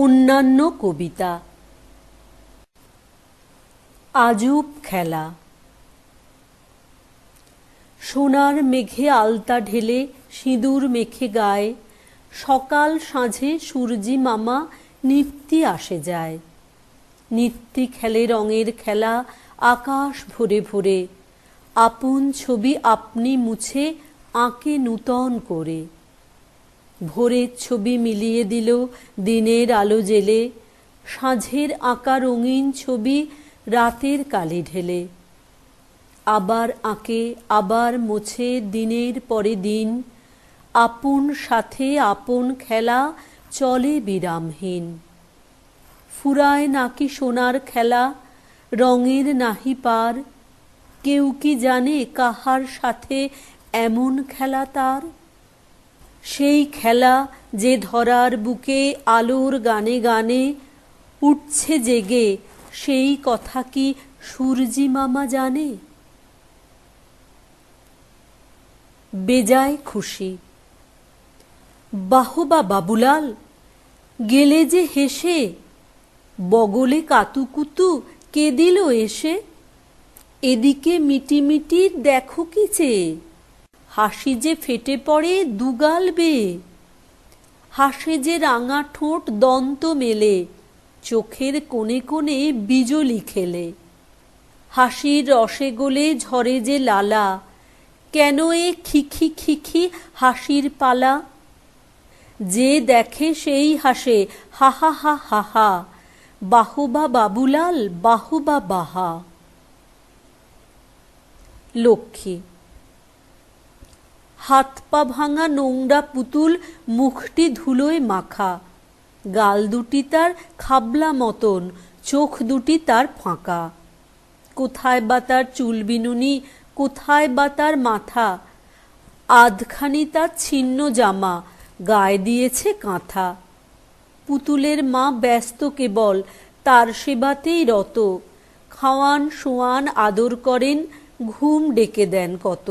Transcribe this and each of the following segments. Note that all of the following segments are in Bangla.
অন্যান্য কবিতা। আজব খেলা। সোনার মেঘে আলতা ঢেলে সিঁদুর মেখে গায়ে, সকাল সাঁঝে সূর্যি মামা নিত্যি আসে যায়। নিত্যি খেলে রঙের খেলা আকাশ ভরে ভরে, আপন ছবি আপনি মুছে আঁকে নূতন করে। ভোরের ছবি মিলিয়ে দিল দিনের আলো জেলে, সাঁঝের আঁকা রঙিন ছবি রাতের কালি ঢেলে। আবার আঁকে আবার মোছে দিনের পরে দিন, আপন সাথে আপন খেলা চলে বিরামহীন। ফুরায় নাকি সোনার খেলা, রঙের নাহি পার, কেউ কি জানে কাহার সাথে এমন খেলা তার? সেই খেলা যে ধরার বুকে আলোর গানে গানে উঠছে জেগে, সেই কথা কি সূর্যি মামা জানে? বেজায় খুশি। বাহবা বাবুলাল, গেলে যে হেসে, বগলে কাতুকুতু কে দিল এসে? এদিকে মিটিমিটির দেখো কি চেয়ে, হাসি যে ফেটে পড়ে দুগাল বেয়ে। হাসে যে রাঙা ঠোঁট দন্ত মেলে, চোখের কোণে কোণে বিজলি খেলে। হাসির রসে গলে ঝরে যে লালা, কেন এ খিখি খিখি হাসির পালা? যে দেখে সেই হাসে হা হা হা হা হা, বাহবা বাবুলাল বাহবা বাহা। লক্ষ্মী। হাত পা ভাঙা নোংরা পুতুল মুখটি ধুলোয় মাখা, গাল দুটি তার খাবলা মতন, চোখ দুটি তার ফাঁকা। কোথায় বা তার চুল বিনুনি, কোথায় বা তার মাথা, আধখানি তার ছিন্ন জামা, গায়ে দিয়েছে কাঁথা। পুতুলের মা ব্যস্ত কেবল তার সেবাতেই রত, খাওয়ান শোয়ান আদর করেন, ঘুম ডেকে দেন কত।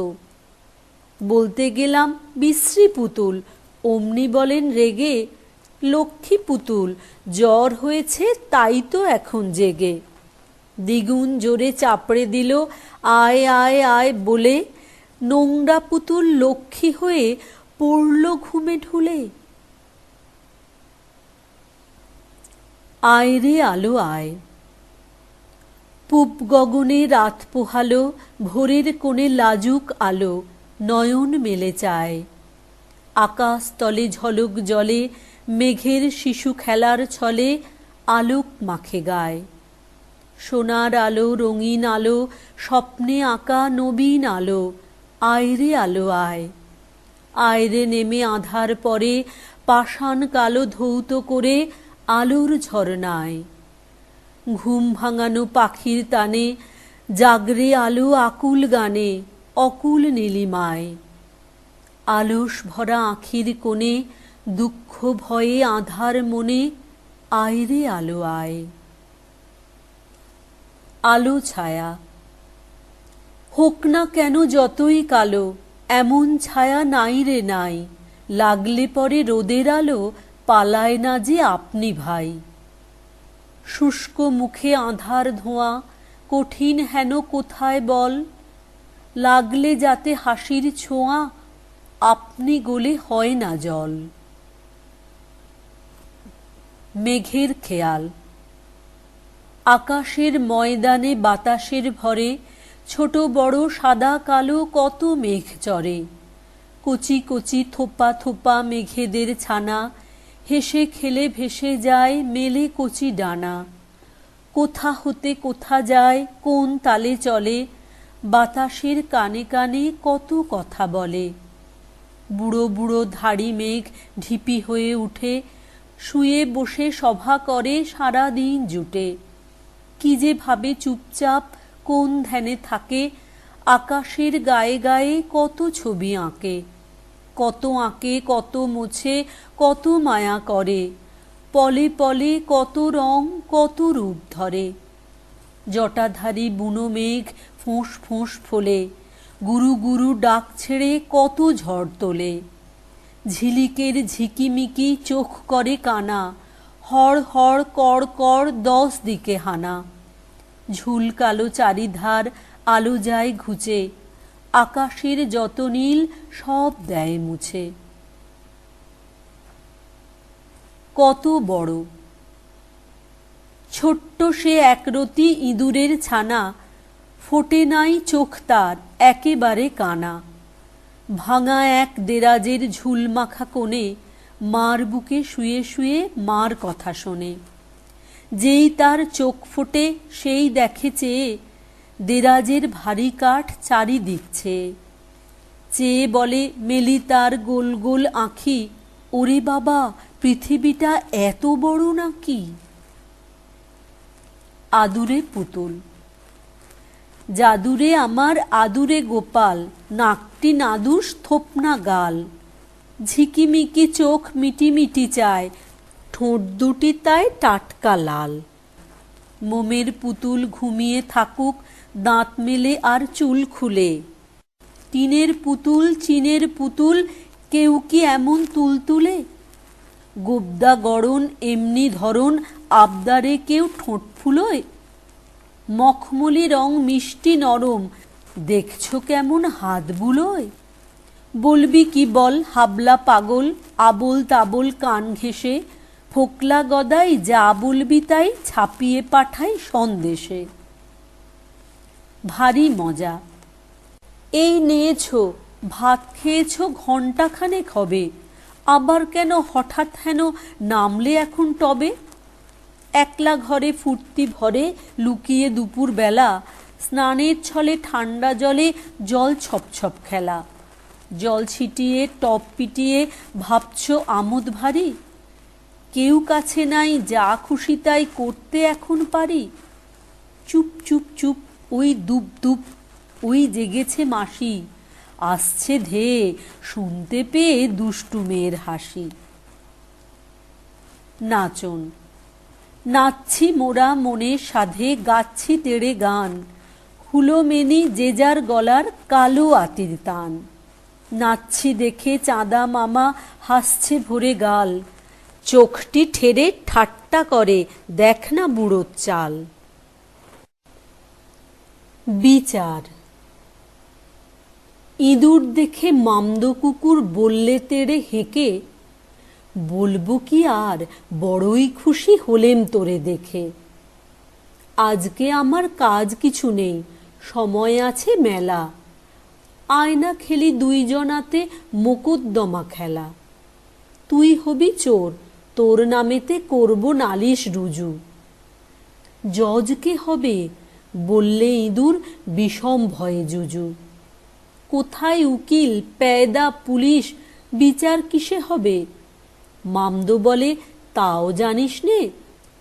বলতে গেলাম বিশ্রী পুতুল, অমনি বলেন রেগে, লক্ষ্মী পুতুল জ্বর হয়েছে তাই তো এখন জেগে। দ্বিগুণ জোরে চাপড়ে দিল আয় আয় আয় বলে, নোংরা পুতুল লক্ষ্মী হয়ে পড়ল ঘুমে ঢুলে। আয় রে আলো আয়। পূব গগনে রাত পোহালো, ভোরের কোণে লাজুক আলো নয়ন মেলে চায়। আকাশ তলে ঝলক জলে, মেঘের শিশু খেলার ছলে আলোক মাখে গায়। সোনার আলো রঙিন আলো, স্বপ্নে আঁকা নবীন আলো, আয় রে আলো আয়। আয় রে নেমে আঁধার পরে, পাষাণ কালো ধৌত করে আলোর ঝরনায়। ঘুম ভাঙানো পাখির তানে, জাগরে আলো আকুল গানে, অকুল নীলিমায়। আলস ভরা আঁখির কোণে, দুঃখ ভয়ে আঁধার মনে, আয় রে আলো আয়। আলো ছায়া। হোক না কেন যতই কালো, এমন ছায়া নাই রে নাই, লাগলে পরে রোদের আলো পালায় না যে আপনি ভাই। শুষ্ক মুখে আঁধার ধোঁয়া, কঠিন হেন কোথায় বল, লাগলে যাতে হাসির ছোঁয়া, আপনি গলে হয় না জল। মেঘের খেয়াল। আকাশের ময়দানে বাতাসের ভরে, ছোট বড় সাদা কালো কত মেঘ চড়ে। কচি কচি থোপা থোপা মেঘেদের ছানা, হেসে খেলে ভেসে যায় মেলে কচি ডানা। কোথা হতে কোথা যায় কোন তালে চলে, বাতাসের কানে কানে কত কথা বলে। বুড়ো বুড়ো ধাড়ি মেঘ ঢিপি হয়ে উঠে, শুয়ে বসে সভা করে সারা দিন জুটে। কি যে ভাবে চুপচাপ কোন ধ্যানে থাকে, আকাশের গায়ে গায়ে কত ছবি আঁকে। কত আঁকে কত মোছে কত মায়া করে, পলে পলে কত রং কত রূপ ধরে। জটাধারী বুনো মেঘ ফোঁস ফোঁস ফোলে, গুরু গুরু ডাক ছেড়ে কত ঝড় তোলে। ঝিলিকের ঝিকিমিকি চোখ করে কানা, হড় হড় কর কর 10 দিকে হানা। ঝুলকালো চারিধার আলো যায় ঘুচে, আকাশের যত নীল সব দেয় মুছে। কত বড় ছোট্ট সে একরতি ইঁদুরের ছানা, ফোটে নাই চোখ তার, একেবারে কানা। ভাঙা এক দেরাজের ঝুলমাখা কোণে মার বুকে শুয়ে শুয়ে মার কথা শোনে। যেই তার চোখ ফোটে সেই দেখে চেয়ে, দেরাজের ভারী কাঠ চারিদিক চেয়ে। চেয়ে বলে মেলি তার গোল গোল আঁখি, ওরে বাবা পৃথিবীটা এত বড় নাকি। আদুরে পুতুল। জাদুরে আমার আদুরে গোপাল, নাকটি নাদুস থোপনা গাল। ঝিকিমিকি চোখ মিটিমিটি চায়, ঠোঁট দুটি তাই টাটকা লাল। মোমের পুতুল ঘুমিয়ে থাকুক দাঁত মেলে আর চুল খুলে। টিনের পুতুল চীনের পুতুল, কেউ কি এমন তুলতুলে। গোবদা গড়ন এমনি ধরন, আবদারে কেউ ঠোঁট ফুলোয়। মখমলি রং মিষ্টি নরম, দেখছো কেমন হাত বুলোয়। বলবি কি বল হাবলা পাগল, আবোল তাবোল কান ঘেঁষে। ফোকলা গদাই যা বলবি তাই ছাপিয়ে পাঠাই সন্দেশে। ভারী মজা। এই নিয়েছো, ভাত খেয়েছো ঘণ্টাখানেক হবে, আবার কেন হঠাৎ হেন নামলে এখন টবে। একলা ঘরে ফুর্তি ভরে লুকিয়ে দুপুর বেলা, স্নানের ছলে ঠান্ডা জলে জল ছপছপ খেলা। জল ছিটিয়ে টপ পিটিয়ে ভাবছো আমোদ ভারী, কেউ কাছে নাই যা খুশি তাই করতে এখন পারি। চুপ চুপ চুপ ওই দুপ দুপ, ওই জেগেছে মাসি, আসছে ধেয়ে শুনতে পেয়ে দুষ্টু মেয়ের হাসি। নাচন। নাচছি মোরা মনের সাধে, গাচ্ছি তেড়ে গান। হুলোমেনি যে যার গলার কালো আতির তান। নাচছি দেখে চাঁদা মামা হাসছে ভরে গাল। চোখটি ঠেরে ঠাট্টা করে, দেখ না বুড়োর চাল। বিচার। ইঁদুর দেখে মামদো কুকুর বললে তেড়ে হেঁকে, বলবো কি আর বড়ই খুশি হলেম তোরে দেখে। আজকে আমার কাজ কিছু নেই, সময় আছে মেলা। আয়না খেলি দুইজনাতে মোকদ্দমা খেলা। তুই হবি চোর, তোর নামেতে করব নালিশ রুজু। জজ কে হবে বললে ইঁদুর বিষম ভয়ে জুজু। কোথায় উকিল পেয়দা পুলিশ, বিচার কিসে হবে। মামদো বলে তাও জানিস নে,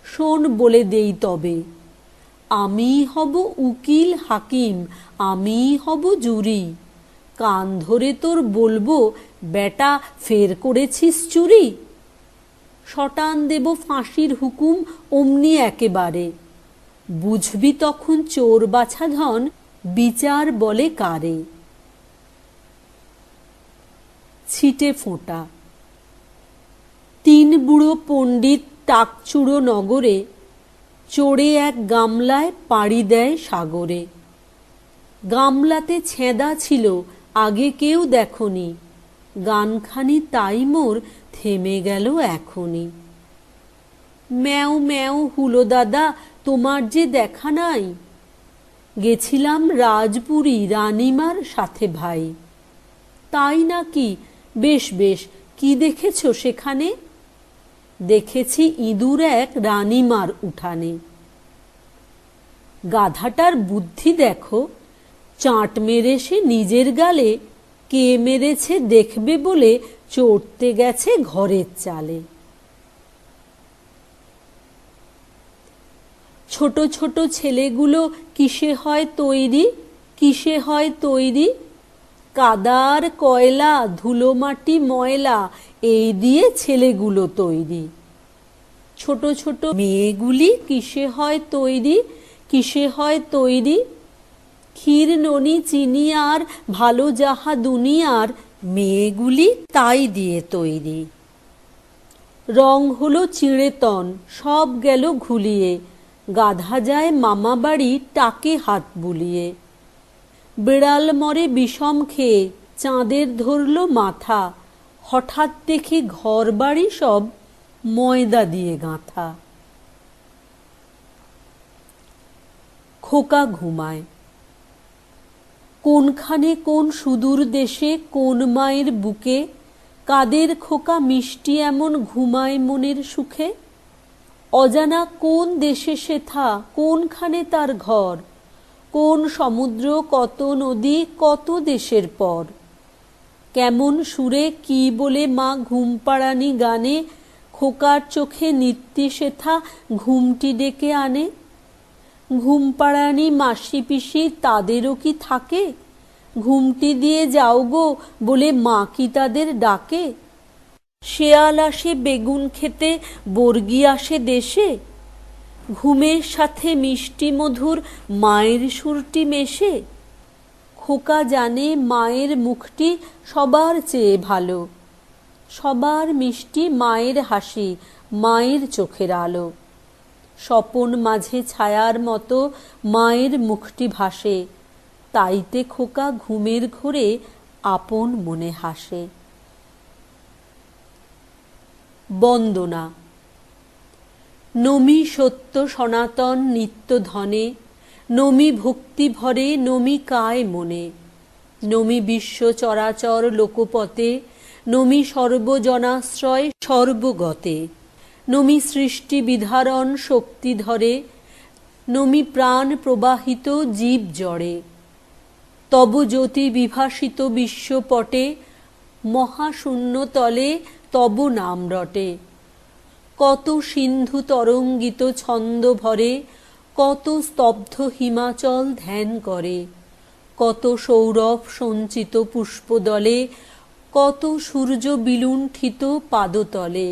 শোন বলে দেই তবে। আমিই হব উকিল হাকিম, আমিই হব জুরি। কান ধরে তোর বলবো বেটা ফের করেছিস চুরি। শটান দেব ফাঁসির হুকুম অমনি একেবারে। বুঝবি তখন চোর বাছা ধন, বিচার বলে কারে। ছিটে ফোঁটা। তিন বুড়ো পণ্ডিত টাকচুড়ো নগরে, চড়ে এক গামলায় পাড়ি দেয় সাগরে। গামলাতে ছেঁদা ছিল আগে কেউ দেখনি, গানখানি তাই মোর থেমে গেল এখনই। ম্যাও ম্যাও হুলো দাদা তোমার যে দেখা নাই, গেছিলাম রাজপুরী রানীমার সাথে ভাই। তাই নাকি, বেশ বেশ, কি দেখেছ সেখানে। দেখেছি ইঁদুর এক রানীমার উঠানে। গাধাটার বুদ্ধি দেখো, চাঁট মেরে সে নিজের গালে, কে মেরেছে দেখবে বলে চড়তে গেছে ঘরের চালে। ছোট ছোট ছেলেগুলো কিসে হয় তৈরি, কিসে হয় তৈরি। কাদার কয়লা ধুলো মাটি ময়লা, এই দিয়ে ছেলেগুলো তৈরি। ছোট ছোট মেয়েগুলি কিসে হয় তৈরি, কিসে হয় তৈরি। ক্ষীর ননি চিনি আর ভালো যাহা দুনিয়ার, মেয়েগুলি তাই দিয়ে তৈরি। রং হলো চিঁড়েতন, সব গেল ঘুলিয়ে, গাধা যায় মামা বাড়ি টাকে হাত বুলিয়ে। বিড়াল মরে বিষম খেয়ে, চাঁদের ধরল মাথা, হঠাৎ দেখি ঘর বাড়ি সব ময়দা দিয়ে গাঁথা। খোকা ঘুমায়। কোনখানে কোন সুদূর দেশে, কোন মায়ের বুকে, কাদের খোকা মিষ্টি এমন ঘুমায় মনের সুখে। অজানা কোন দেশে সেথা, কোনখানে তার ঘর, কোন সমুদ্র কত নদী কত দেশের পর। কেমন সুরে কি বলে মা ঘুম পাড়ানি গানে, খোকার চোখে নিত্যি সেথা ঘুমটি ডেকে আনে। ঘুম পাড়ানি মাসি পিসি তাদেরও কি থাকে, ঘুমটি দিয়ে যাও গো বলে মা কি তাদের ডাকে। শেয়াল আসে বেগুন খেতে, বর্গি আসে দেশে, ঘুমের সাথে মিষ্টি মধুর মায়ের সুরটি মেশে। খোকা জানে মায়ের মুখটি সবার চেয়ে ভালো, সবার মিষ্টি মায়ের হাসি, মায়ের চোখের আলো। স্বপন মাঝে ছায়ার মতো মায়ের মুখটি ভাসে, তাইতে খোকা ঘুমের ঘোরে আপন মনে হাসে। বন্দনা। নমি সত্য সনাতন নিত্য ধনে, নমি ভক্তি ভরে নমি কায় মনে, নমি বিশ্ব চরাচর লোকপতে, নমি সর্বজনাশ্রয় সর্বগতে, নমি সৃষ্টি বিধারণ শক্তি ধরে, নমি প্রাণ প্রবাহিত জীব জড়ে। তব জ্যোতি বিভাসিত বিশ্বপটে, মহাশূন্য তলে তব নাম রটে। কত সিন্ধু তরঙ্গিত ছন্দ ভরে, কত স্তব্ধ হিমাচল ধ্যান করে। কত সৌরভ সঞ্চিত পুষ্পদলে, কত সূর্য বিলুণ্ঠিত পাদতলে।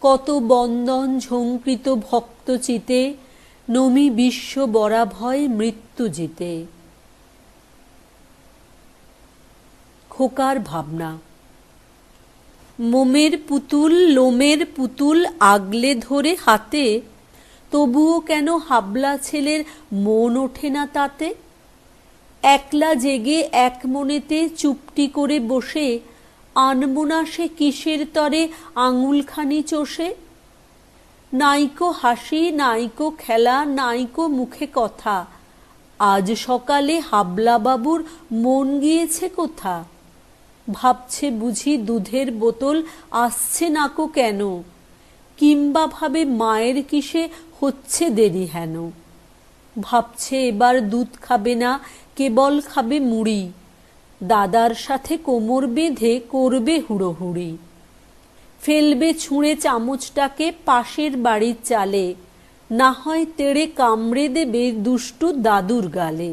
কত বন্দন ঝঙ্কৃত ভক্তচিতে, নমি বিশ্ব বরাভয় মৃত্যু জিতে। খোকার ভাবনা। মোমের পুতুল লোমের পুতুল আগলে ধরে হাতে, তবুও কেন হাবলা ছেলের মন ওঠে না তাতে। একলা জেগে এক মনেতে চুপটি করে বসে, আনবো না সে কিসের তরে আঙুলখানি চষে। নাইকো হাসি নাইকো খেলা নাইকো মুখে কথা, আজ সকালে হাবলা বাবুর মন গিয়েছে কোথা। ভাবছে বুঝি দুধের বোতল আসছে নাকো কেন, কিংবা ভাবে মায়ের কিসে হচ্ছে দেরি হেন। ভাবছে এবার দুধ খাবে না, কেবল খাবে মুড়ি, দাদার সাথে কোমর বেঁধে করবে হুড়োহুড়ি। ফেলবে ছুঁড়ে চামচটাকে পাশের বাড়ির চালে, না হয় তেড়ে কামড়ে দেবে দুষ্টু দাদুর গালে।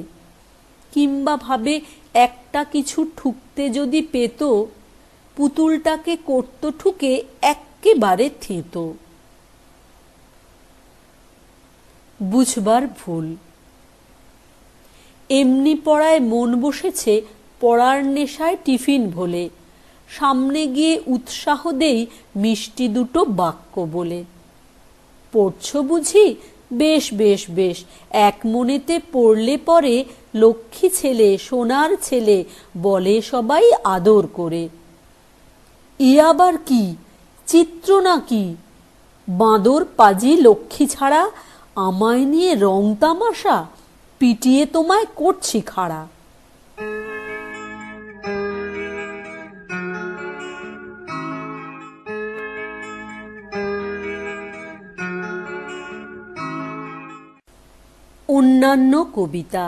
কিংবা ভাবে একটা কিছু ঠুকতে যদি পেত, পুতুলটাকে করত ঠুকে এক্কেবারে থেঁতো। বুঝবার ভুল। এমনি পড়ায় মন বসেছে, পড়ার নেশায় টিফিন ভোলে, সামনে গিয়ে উৎসাহ দেই মিষ্টি দুটো বাক্য বলে। পড়ছ বুঝি? বেশ বেশ বেশ, এক মনেতে পড়লে পরে লক্ষ্মী ছেলে সোনার ছেলে বলে সবাই আদর করে। ই আবার কি চিত্র নাকি, বাঁদর পাজি লক্ষ্মী ছাড়া, আমায় নিয়ে রং তামাশা, পিটিয়ে তোমায় করছি খাড়া। অন্যান্য কবিতা।